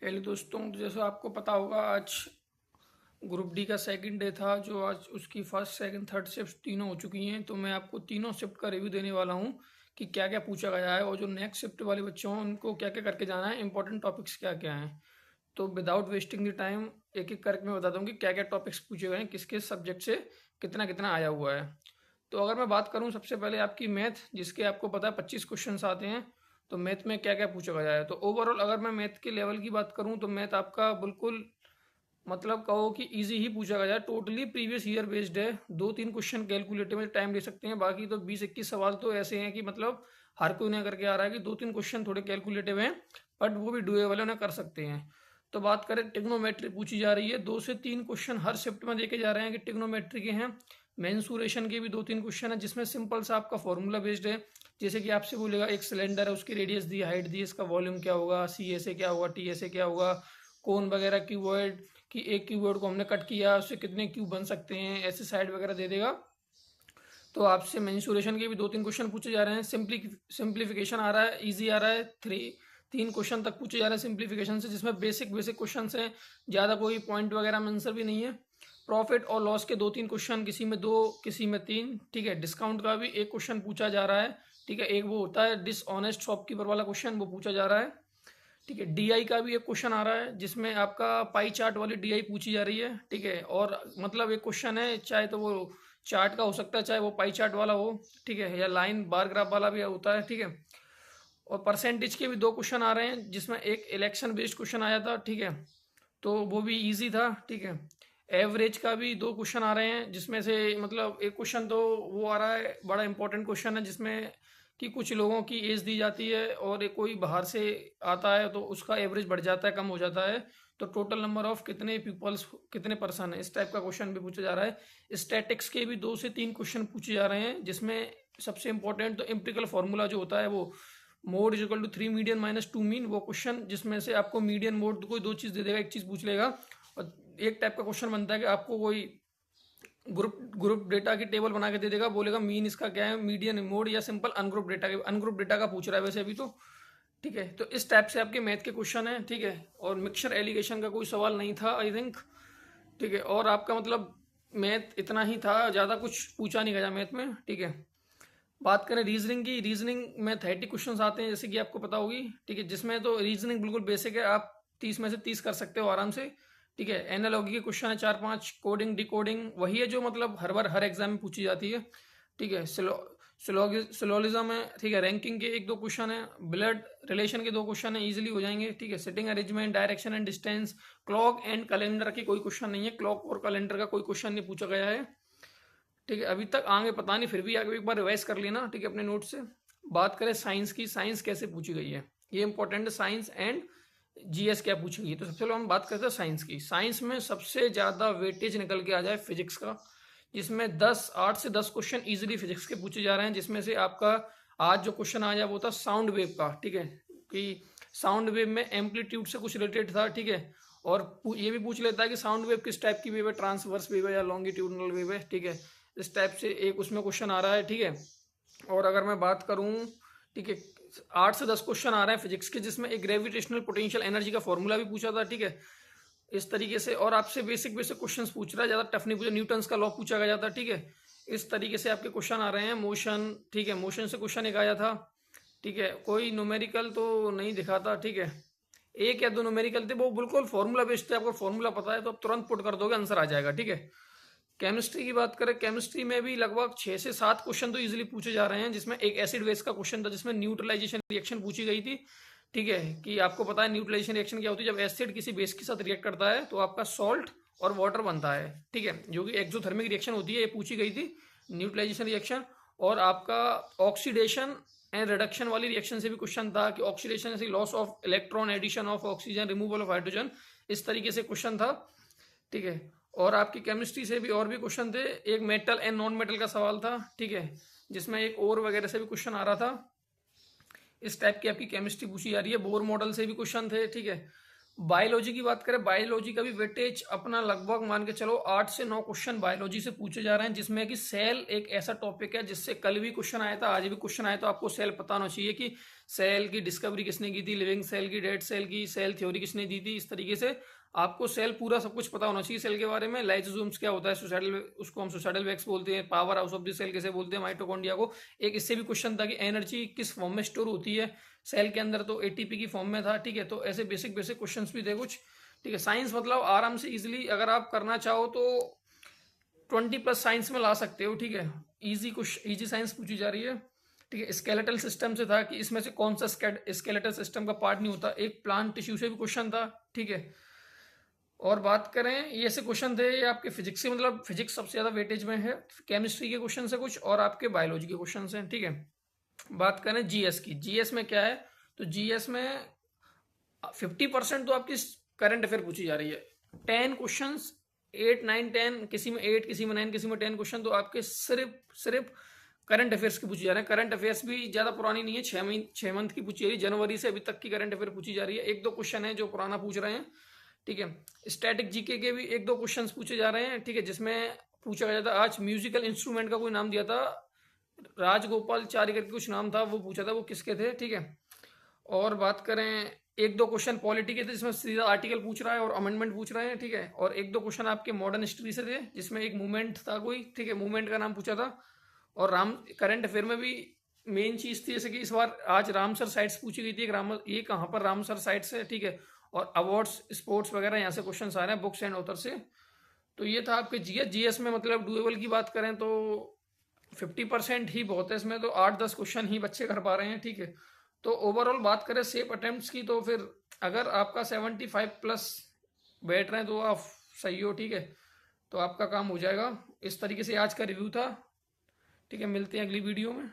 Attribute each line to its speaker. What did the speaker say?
Speaker 1: Hello दोस्तों, तो जैसा आपको पता होगा आज ग्रुप डी का सेकंड डे था। जो आज उसकी फर्स्ट सेकंड थर्ड शिफ्ट तीनों हो चुकी हैं। तो मैं आपको तीनों शिफ्ट का रिव्यू देने वाला हूं कि क्या क्या पूछा गया है और जो नेक्स्ट शिफ्ट वाले बच्चे हों उनको क्या क्या करके जाना है, इंपॉर्टेंट टॉपिक्स क्या क्या हैं। तो विदाउट वेस्टिंग द टाइम एक एक करके मैं बताता हूँ कि क्या क्या टॉपिक्स पूछे गए हैं, किस किस सब्जेक्ट से कितना कितना आया हुआ है। तो अगर मैं बात करूँ सबसे पहले आपकी मैथ, जिसके आपको पता है 25 क्वेश्चन आते हैं। तो मैथ में क्या क्या पूछा गया है, तो ओवरऑल अगर मैं मैथ के लेवल की बात करूँ तो मैथ आपका बिल्कुल मतलब कहो कि इजी ही पूछा गया है। टोटली प्रीवियस ईयर बेस्ड है। दो तीन क्वेश्चन कैलकुलेटिव में टाइम ले सकते हैं, बाकी तो 20-21 सवाल तो ऐसे हैं कि मतलब हर कोई उन्हें करके आ रहा है कि दो तीन क्वेश्चन थोड़े कैलकुलेटिव हैं, बट वो भी डुएबल है, उन्हें कर सकते हैं। तो बात करें, टिग्नोमेट्री पूछी जा रही है। 2 से 3 क्वेश्चन हर शिफ्ट में देखे जा रहे हैं कि टिग्नोमेट्री के हैं। मेंसुरेशन के भी 2-3 क्वेश्चन है, जिसमें सिंपल सा आपका फॉर्मूला बेस्ड है। जैसे कि आपसे बोलेगा एक सिलेंडर है, उसकी रेडियस दी, हाइट दी, इसका वॉल्यूम क्या होगा, सी ए से क्या होगा, टी ए से क्या होगा, कौन वगैरह कीवर्ड कि एक कीवर्ड को हमने कट किया उससे कितने क्यूब बन सकते हैं, ऐसे साइड वगैरह दे देगा। तो आपसे मेंसुरेशन के भी 2-3 क्वेश्चन पूछे जा रहे हैं। सिंप्लीफिकेशन आ रहा है, इजी आ रहा है। 3 क्वेश्चन तक पूछे जा रहे हैं सिंप्लीफिकेशन से, जिसमें बेसिक बेसिक क्वेश्चन हैं, ज़्यादा कोई पॉइंट वगैरह में आंसर भी नहीं है। प्रॉफिट और लॉस के 2-3 क्वेश्चन, किसी में 2 किसी में 3। ठीक है, डिस्काउंट का भी एक क्वेश्चन पूछा जा रहा है। ठीक है, एक वो होता है डिसऑनेस्ट शॉपकीपर वाला क्वेश्चन, वो पूछा जा रहा है। ठीक है, डीआई का भी एक क्वेश्चन आ रहा है, जिसमें आपका पाई चार्ट वाली डीआई पूछी जा रही है। ठीक है, और मतलब एक क्वेश्चन है, चाहे तो वो चार्ट का हो सकता है, चाहे वो पाई चार्ट वाला हो। ठीक है, या लाइन बार ग्राफ वाला भी होता है। ठीक है, और परसेंटेज के भी 2 क्वेश्चन आ रहे हैं, जिसमें एक इलेक्शन बेस्ड क्वेश्चन आया था। ठीक है, तो वो भी इजी था। ठीक है, एवरेज का भी 2 क्वेश्चन आ रहे हैं, जिसमें से मतलब एक क्वेश्चन तो वो आ रहा है, बड़ा इंपॉर्टेंट क्वेश्चन है, जिसमें कि कुछ लोगों की एज दी जाती है और एक कोई बाहर से आता है तो उसका एवरेज बढ़ जाता है, कम हो जाता है। तो टोटल नंबर ऑफ कितने पीपल्स, कितने पर्सन है, इस टाइप का क्वेश्चन भी पूछा जा रहा है। स्टैटिक्स के भी 2 से 3 क्वेश्चन पूछे जा रहे हैं, जिसमें सबसे इंपॉर्टेंट तो एम्पिरिकल फार्मूला जो होता है, वो mode is equal to 3 median minus 2 mean, वो क्वेश्चन जिसमें से आपको मीडियन मोड कोई 2 चीज़ दे देगा, एक चीज़ पूछ लेगा। और एक टाइप का क्वेश्चन बनता है कि आपको कोई ग्रुप ग्रुप डेटा की टेबल बना के दे देगा, बोलेगा मीन इसका क्या है, मीडियन, मोड या सिंपल अनग्रुप डेटा का पूछ रहा है वैसे अभी तो। ठीक है, तो इस टाइप से आपके मैथ के क्वेश्चन है। ठीक है, और मिक्सचर एलिगेशन का कोई सवाल नहीं था आई थिंक। ठीक है, और आपका मतलब मैथ इतना ही था, ज़्यादा कुछ पूछा नहीं गया मैथ में। ठीक है, बात करें रीजनिंग की, रीजनिंग में 30 क्वेश्चन आते हैं, जैसे कि आपको पता होगी। ठीक है, जिसमें तो रीजनिंग बिल्कुल बेसिक है, आप 30 में से 30 कर सकते हो आराम से। ठीक है, एनालॉगी के क्वेश्चन है 4-5, कोडिंग डिकोडिंग वही है जो मतलब हर बार हर एग्जाम में पूछी जाती है। ठीक है, सिलोलिज्म है। ठीक है, रैंकिंग के 1-2 क्वेश्चन है, ब्लड रिलेशन के 2 क्वेश्चन है, इजीली हो जाएंगे। ठीक है, sitting arrangement, direction and distance, clock and calendar की कोई क्वेश्चन नहीं है, क्लॉक और कैलेंडर का कोई क्वेश्चन नहीं पूछा गया है। ठीक है, अभी तक आगे पता नहीं, फिर भी आगे एक बार रिवाइज कर लेना। ठीक है, अपने नोट से। बात करें साइंस की, साइंस कैसे पूछी गई है, ये इंपॉर्टेंट है। साइंस एंड जीएस क्या पूछी गई है, तो सबसे पहले हम बात करते हैं साइंस की। साइंस में सबसे ज़्यादा वेटेज निकल के आ जाए फिजिक्स का, जिसमें 8 से 10 क्वेश्चन इजीली फिजिक्स के पूछे जा रहे हैं। जिसमें से आपका आज जो क्वेश्चन आया वो था साउंड वेव का। ठीक है, कि साउंड वेव में एम्पलीट्यूड से कुछ रिलेटेड था। ठीक है, और ये भी पूछ लेता है कि साउंड वेव किस टाइप की वेव है, ट्रांसवर्स वेव है या लॉन्गिट्यूडनल वेव है। ठीक है, इस टाइप से एक उसमें क्वेश्चन आ रहा है। ठीक है, और अगर मैं बात करूं, ठीक है, 8 से 10 क्वेश्चन आ रहे हैं फिजिक्स के, जिसमें एक ग्रेविटेशनल पोटेंशियल एनर्जी का फॉर्मूला भी पूछा था। ठीक है, इस तरीके से, और आपसे बेसिक बेसिक क्वेश्चंस पूछ रहा है, ज़्यादा टफ नहीं पूछा। न्यूटन्स का लॉ पूछा गया था। ठीक है, इस तरीके से आपके क्वेश्चन आ रहे हैं। मोशन, ठीक है, मोशन से क्वेश्चन एक आया था। ठीक है, कोई न्यूमेरिकल तो नहीं दिखा था। ठीक है, एक या दो न्यूमेरिकल थे, वो बिल्कुल फॉर्मूला बेस्ड थे। आपको फॉर्मूला पता है तो आप तुरंत पुट कर दोगे, आंसर आ जाएगा। ठीक है, केमिस्ट्री की बात करें, केमिस्ट्री में भी लगभग 6 से 7 क्वेश्चन तो इजीली पूछे जा रहे हैं, जिसमें एक एसिड बेस का क्वेश्चन था, जिसमें न्यूट्रलाइजेशन रिएक्शन पूछी गई थी। ठीक है, कि आपको पता है न्यूट्रलाइजेशन रिएक्शन क्या होती है, जब एसिड किसी बेस के साथ रिएक्ट करता है तो आपका सॉल्ट और वाटर बनता है। ठीक है, जो कि एक्सोथर्मिक रिएक्शन होती है, ये पूछी गई थी न्यूट्रलाइजेशन रिएक्शन। और आपका ऑक्सीडेशन एंड रिडक्शन वाली रिएक्शन से भी क्वेश्चन था, कि ऑक्सीडेशन से loss of electron, addition of oxygen, removal of hydrogen, इस तरीके से क्वेश्चन था। ठीक है, और आपकी केमिस्ट्री से भी और भी क्वेश्चन थे। एक मेटल एंड नॉन मेटल का सवाल था। ठीक है, जिसमें एक और वगैरह से भी क्वेश्चन आ रहा था। इस टाइप की आपकी केमिस्ट्री पूछी जा रही है। बोर मॉडल से भी क्वेश्चन थे। ठीक है, बायोलॉजी की बात करें, बायोलॉजी का भी वेटेज अपना लगभग मान के चलो 8 से 9 क्वेश्चन बायोलॉजी से पूछे जा रहे हैं, जिसमें कि सेल एक ऐसा टॉपिक है जिससे कल भी क्वेश्चन आया था, आज भी क्वेश्चन आया, तो आपको सेल पता होना चाहिए कि सेल की डिस्कवरी किसने की थी, लिविंग सेल की, डेड सेल की, सेल थ्योरी किसने दी थी। इस तरीके से आपको सेल पूरा सब कुछ पता होना चाहिए सेल के बारे में। लाइसोसोम्स क्या होता है, सुसाइडल, उसको हम सुसाइडल वैक्स बोलते हैं, power house of the cell कैसे बोलते हैं, माइटोकॉन्ड्रिया को। एक इससे भी क्वेश्चन था कि एनर्जी किस फॉर्म में स्टोर होती है सेल के अंदर, तो एटीपी की फॉर्म में था। ठीक है, तो ऐसे बेसिक बेसिक क्वेश्चंस भी थे कुछ। ठीक है, साइंस मतलब आराम से इजीली अगर आप करना चाहो तो 20+ साइंस में ला सकते हो। ठीक है, इजी कुछ इजी साइंस पूछी जा रही है। ठीक है, स्केलेटल सिस्टम से था कि इसमें से कौन सा स्केलेटल सिस्टम का पार्ट नहीं होता। एक प्लांट टिश्यू से भी क्वेश्चन था। ठीक है, और बात करें, ये ऐसे क्वेश्चन थे ये आपके फिजिक्स से, मतलब फिजिक्स सबसे ज्यादा वेटेज में है, केमिस्ट्री के क्वेश्चन है कुछ, और आपके बायोलॉजी के क्वेश्चन हैं। ठीक है, बात करें जीएस की, जीएस में क्या है, तो जीएस में 50% तो आपकी करंट अफेयर पूछी जा रही है। 10 क्वेश्चन, 8 9 10, किसी में 8, किसी में 9, किसी में 10 क्वेश्चन तो आपके सिर्फ करंट अफेयर्स की पूछी जा रहे हैं। करंट अफेयर्स भी ज्यादा पुरानी नहीं है, 6 मंथ की पूछी जा रही है, जनवरी से अभी तक की करंट अफेयर पूछी जा रही है। 1-2 क्वेश्चन है जो पुराना पूछ रहे हैं। ठीक है, स्टैटिक जीके के भी 1-2 क्वेश्चन पूछे जा रहे हैं। ठीक है, जिसमें पूछा गया था आज म्यूजिकल इंस्ट्रूमेंट का कोई नाम दिया था, राजगोपाल चारी करके कुछ नाम था, वो पूछा था वो किसके थे। ठीक है, और बात करें 1-2 क्वेश्चन पॉलिटी के थे जिसमें सीधा आर्टिकल पूछ रहा है और अमेंडमेंट पूछ रहे हैं। ठीक है, और 1-2 क्वेश्चन आपके मॉडर्न हिस्ट्री से थे जिसमें एक मूवमेंट था कोई। ठीक है, मूवमेंट का नाम पूछा था। और राम करंट अफेयर में भी मेन चीज थी, जैसे कि इस बार आज रामसर साइट्स पूछी गई थी, ये कहाँ पर रामसर साइट्स है। ठीक है, और अवार्ड्स स्पोर्ट्स वगैरह यहाँ से क्वेश्चन आ रहे हैं बुक्स एंड ऑथर से। तो ये था आपके जीएस। जीएस में मतलब डुएबल की बात करें तो 50% ही बहुत है इसमें, तो 8-10 क्वेश्चन ही बच्चे कर पा रहे हैं। ठीक है, तो ओवरऑल बात करें सेफ अटेम्प्ट्स की, तो फिर अगर आपका 75+ बैठ रहे हैं तो आप सही हो। ठीक है, तो आपका काम हो जाएगा। इस तरीके से आज का रिव्यू था। ठीक है, मिलते हैं अगली वीडियो में।